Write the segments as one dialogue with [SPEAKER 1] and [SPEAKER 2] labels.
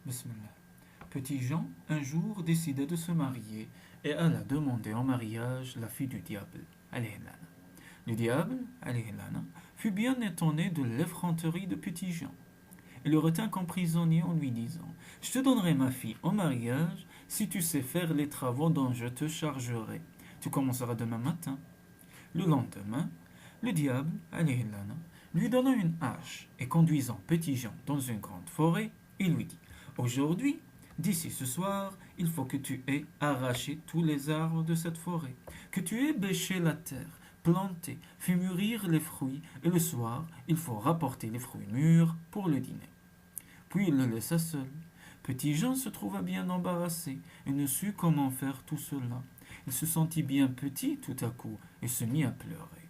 [SPEAKER 1] Bismillah. Petit Jean, un jour, décida de se marier et alla demander en mariage la fille du diable, alayhi la'na. Le diable, alayhi la'na, fut bien étonné de l'effronterie de Petit Jean. Il le retint comme prisonnier en lui disant: Je te donnerai ma fille en mariage si tu sais faire les travaux dont je te chargerai. Tu commenceras demain matin. Le lendemain, le diable, alayhi la'na, lui donna une hache et conduisant Petit Jean dans une grande forêt, il lui dit: Aujourd'hui, d'ici ce soir, il faut que tu aies arraché tous les arbres de cette forêt, que tu aies bêché la terre, planté, fait mûrir les fruits, et le soir, il faut rapporter les fruits mûrs pour le dîner. Puis il le laissa seul. Petit Jean se trouva bien embarrassé et ne sut comment faire tout cela. Il se sentit bien petit tout à coup et se mit à pleurer.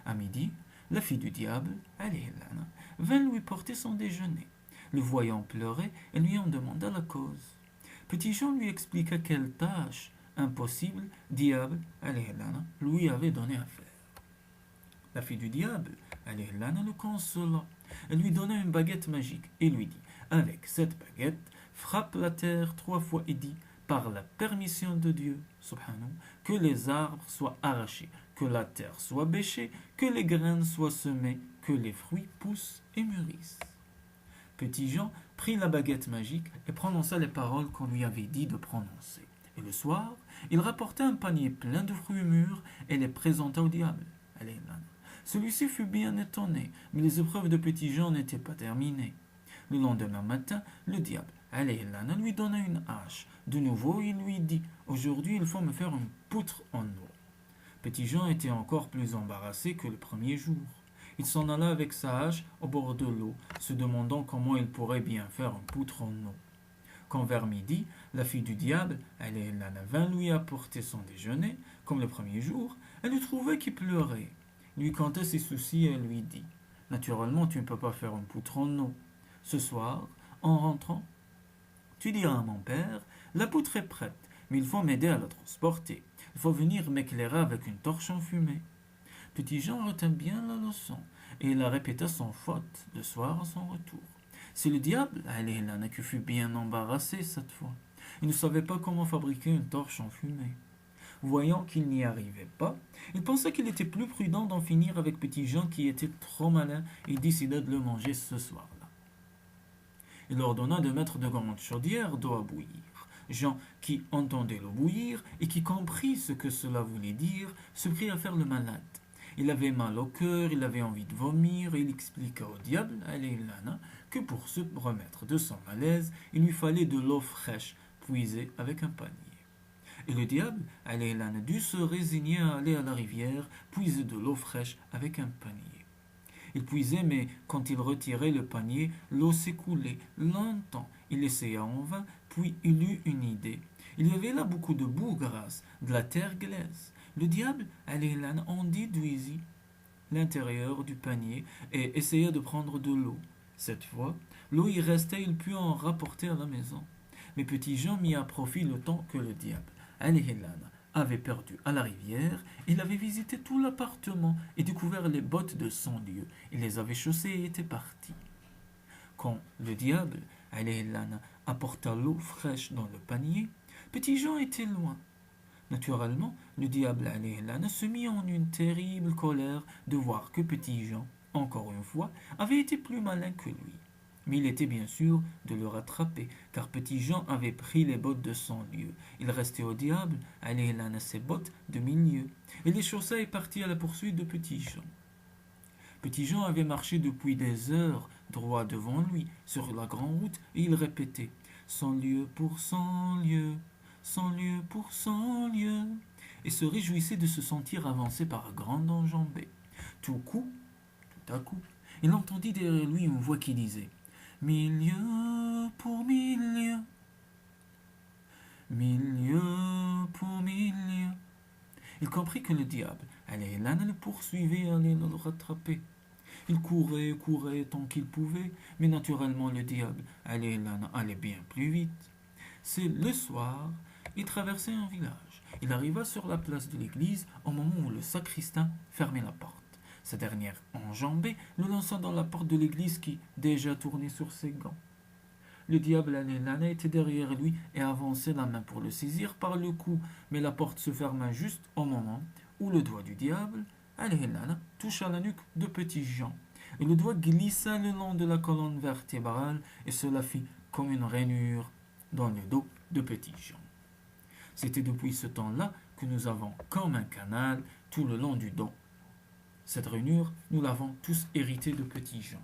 [SPEAKER 1] À midi, la fille du diable, alayhi la'na, vint lui porter son déjeuner. Le voyant pleurer, elle lui en demanda la cause. Petit Jean lui expliqua quelle tâche impossible diable, alayhi la'na, lui avait donné à faire. La fille du diable, alayhi la'na, le consola. Elle lui donna une baguette magique et lui dit: Avec cette baguette, frappe la terre 3 fois et dis: Par la permission de Dieu, subhanahu, que les arbres soient arrachés, que la terre soit bêchée, que les graines soient semées, que les fruits poussent et mûrissent. Petit Jean prit la baguette magique et prononça les paroles qu'on lui avait dit de prononcer. Et le soir, il rapporta un panier plein de fruits mûrs et les présenta au diable. Alayhi la'na. Celui-ci fut bien étonné, mais les épreuves de Petit Jean n'étaient pas terminées. Le lendemain matin, le diable, alayhi la'na, lui donna une hache. De nouveau, il lui dit: Aujourd'hui, il faut me faire une poutre en eau. Petit Jean était encore plus embarrassé que le premier jour. Il s'en alla avec sa hache au bord de l'eau, se demandant comment il pourrait bien faire une poutre en eau. Quand vers midi, la fille du diable, alayhi la'na, vint lui apporter son déjeuner, comme le premier jour, elle le trouvait qui pleurait. Lui conta ses soucis et elle lui dit: Naturellement, tu ne peux pas faire une poutre en eau. Ce soir, en rentrant, tu diras à mon père: La poutre est prête, mais il faut m'aider à la transporter. Il faut venir m'éclairer avec une torche enfumée. Petit Jean retint bien la leçon et il la répéta sans faute le soir à son retour. C'est le diable, alayhi la'na, qui fut bien embarrassé cette fois. Il ne savait pas comment fabriquer une torche enfumée. Voyant qu'il n'y arrivait pas, il pensa qu'il était plus prudent d'en finir avec Petit Jean qui était trop malin et décida de le manger ce soir-là. Il ordonna de mettre de grandes chaudières d'eau à bouillir. Jean, qui entendait l'eau bouillir et qui comprit ce que cela voulait dire, se prit à faire le malade. Il avait mal au cœur, il avait envie de vomir, et il expliqua au diable, alayhi la'na, que pour se remettre de son malaise, il lui fallait de l'eau fraîche, puisée avec un panier. Et le diable, alayhi la'na, dut se résigner à aller à la rivière, puiser de l'eau fraîche avec un panier. Il puisait, mais quand il retirait le panier, l'eau s'écoulait longtemps. Il essaya en vain, puis il eut une idée. Il y avait là beaucoup de boue grasse, de la terre glaise. Le diable, alayhi la'na, en déduisit l'intérieur du panier et essaya de prendre de l'eau. Cette fois, l'eau y restait, il put en rapporter à la maison. Mais Petit Jean mit à profit le temps que le diable, alayhi la'na, avait perdu à la rivière. Il avait visité tout l'appartement et découvert les bottes de 100 lieues. Il les avait chaussées et était parti. Quand le diable, alayhi la'na, apporta l'eau fraîche dans le panier, Petit Jean était loin. Naturellement, le diable, alayhi la'na, se mit en une terrible colère de voir que Petit Jean, encore une fois, avait été plus malin que lui. Mais il était bien sûr de le rattraper, car Petit Jean avait pris les bottes de 100 lieues. Il restait au diable, alayhi la'na, ses bottes de 1000 lieues. Il les chaussa et partit à la poursuite de Petit Jean. Petit Jean avait marché depuis des heures droit devant lui, sur la grande route, et il répétait: 100 lieues pour 100 lieues, 100 lieues pour 100 lieues, et se réjouissait de se sentir avancer par grande enjambée. Tout à coup, il entendit derrière lui une voix qui disait: 1000 lieues pour 1000 lieues, 1000 lieues pour 1000 lieues. Il comprit que le diable, alayhi la'na, le poursuivait et allait le rattraper. Il courait tant qu'il pouvait, mais naturellement le diable, alayhi la'na, allait bien plus vite. C'est le soir, il traversait un village. Il arriva sur la place de l'église au moment où le sacristain fermait la porte. Sa dernière enjambée le lança dans la porte de l'église qui déjà tournait sur ses gants. Le diable alayhi lana était derrière lui et avançait la main pour le saisir par le cou, mais la porte se ferma juste au moment où le doigt du diable alayhi lana toucha la nuque de Petit Jean. Et le doigt glissa le long de la colonne vertébrale et cela fit comme une rainure dans le dos de Petit Jean. C'était depuis ce temps-là que nous avons comme un canal tout le long du dos. Cette rainure, nous l'avons tous héritée de Petit Jean.